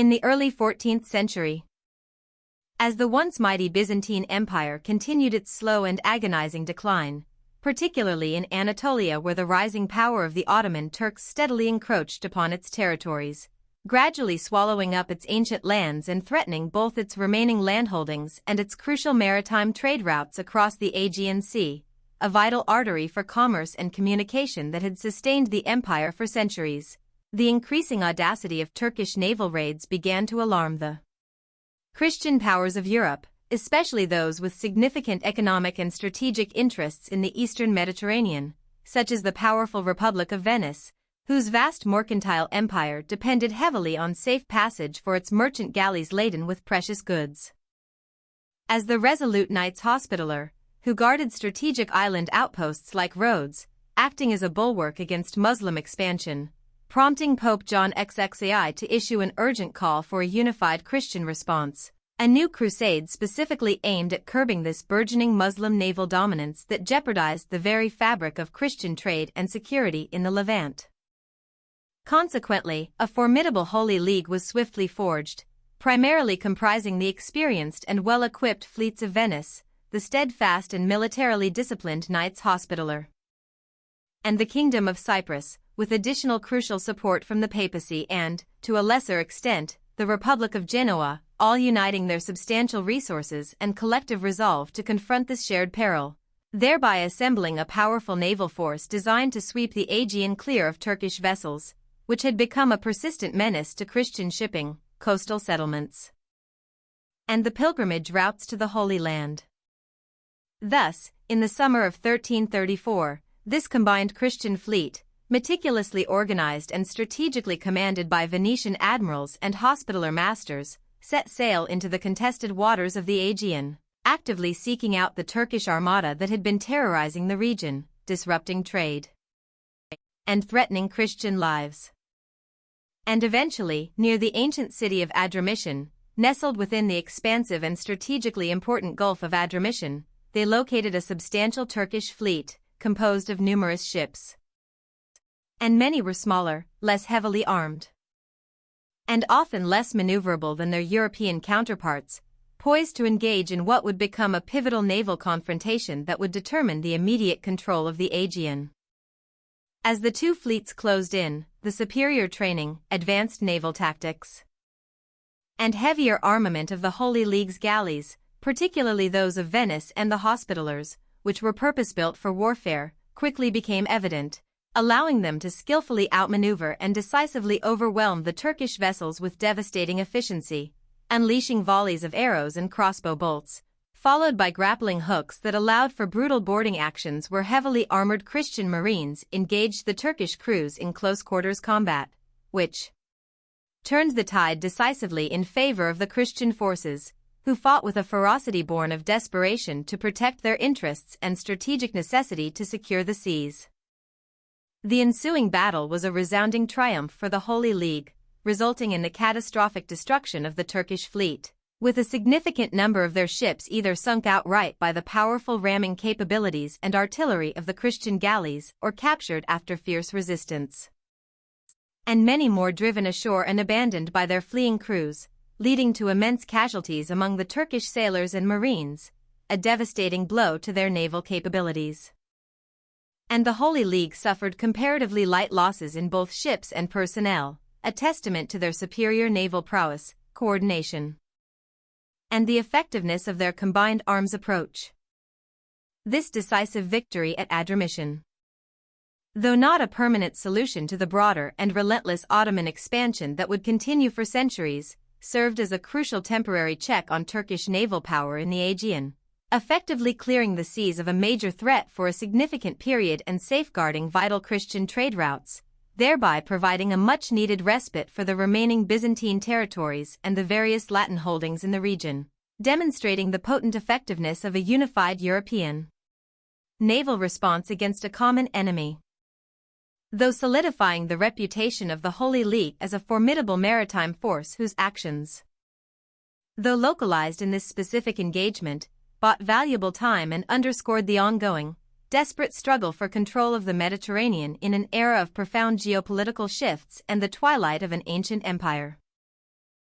In the early 14th century, as the once mighty Byzantine Empire continued its slow and agonizing decline, particularly in Anatolia where the rising power of the Ottoman Turks steadily encroached upon its territories, gradually swallowing up its ancient lands and threatening both its remaining landholdings and its crucial maritime trade routes across the Aegean Sea, a vital artery for commerce and communication that had sustained the empire for centuries. The increasing audacity of Turkish naval raids began to alarm the Christian powers of Europe, especially those with significant economic and strategic interests in the eastern Mediterranean, such as the powerful Republic of Venice, whose vast mercantile empire depended heavily on safe passage for its merchant galleys laden with precious goods. As the resolute Knights Hospitaller, who guarded strategic island outposts like Rhodes, acting as a bulwark against Muslim expansion, prompting Pope John XXIII to issue an urgent call for a unified Christian response, a new crusade specifically aimed at curbing this burgeoning Muslim naval dominance that jeopardized the very fabric of Christian trade and security in the Levant. Consequently, a formidable Holy League was swiftly forged, primarily comprising the experienced and well-equipped fleets of Venice, the steadfast and militarily disciplined Knights Hospitaller, and the Kingdom of Cyprus, with additional crucial support from the papacy and, to a lesser extent, the Republic of Genoa, all uniting their substantial resources and collective resolve to confront this shared peril, thereby assembling a powerful naval force designed to sweep the Aegean clear of Turkish vessels, which had become a persistent menace to Christian shipping, coastal settlements, and the pilgrimage routes to the Holy Land. Thus, in the summer of 1334, this combined Christian fleet, meticulously organized and strategically commanded by Venetian admirals and Hospitaller masters, set sail into the contested waters of the Aegean, actively seeking out the Turkish armada that had been terrorizing the region, disrupting trade, and threatening Christian lives. And eventually, near the ancient city of Adramyttion, nestled within the expansive and strategically important Gulf of Adramyttion, they located a substantial Turkish fleet, composed of numerous ships. And many were smaller, less heavily armed, and often less maneuverable than their European counterparts, poised to engage in what would become a pivotal naval confrontation that would determine the immediate control of the Aegean. As the two fleets closed in, the superior training, advanced naval tactics, and heavier armament of the Holy League's galleys, particularly those of Venice and the Hospitallers, which were purpose-built for warfare, quickly became evident, allowing them to skillfully outmaneuver and decisively overwhelm the Turkish vessels with devastating efficiency, unleashing volleys of arrows and crossbow bolts, followed by grappling hooks that allowed for brutal boarding actions where heavily armored Christian marines engaged the Turkish crews in close-quarters combat, which turned the tide decisively in favor of the Christian forces, who fought with a ferocity born of desperation to protect their interests and strategic necessity to secure the seas. The ensuing battle was a resounding triumph for the Holy League, resulting in the catastrophic destruction of the Turkish fleet, with a significant number of their ships either sunk outright by the powerful ramming capabilities and artillery of the Christian galleys or captured after fierce resistance, and many more driven ashore and abandoned by their fleeing crews, leading to immense casualties among the Turkish sailors and marines, a devastating blow to their naval capabilities. And the Holy League suffered comparatively light losses in both ships and personnel, a testament to their superior naval prowess, coordination, and the effectiveness of their combined arms approach. This decisive victory at Adramyttion, though not a permanent solution to the broader and relentless Ottoman expansion that would continue for centuries, served as a crucial temporary check on Turkish naval power in the Aegean, effectively clearing the seas of a major threat for a significant period and safeguarding vital Christian trade routes, thereby providing a much-needed respite for the remaining Byzantine territories and the various Latin holdings in the region, demonstrating the potent effectiveness of a unified European naval response against a common enemy, though solidifying the reputation of the Holy League as a formidable maritime force whose actions, though localized in this specific engagement, bought valuable time and underscored the ongoing, desperate struggle for control of the Mediterranean in an era of profound geopolitical shifts and the twilight of an ancient empire.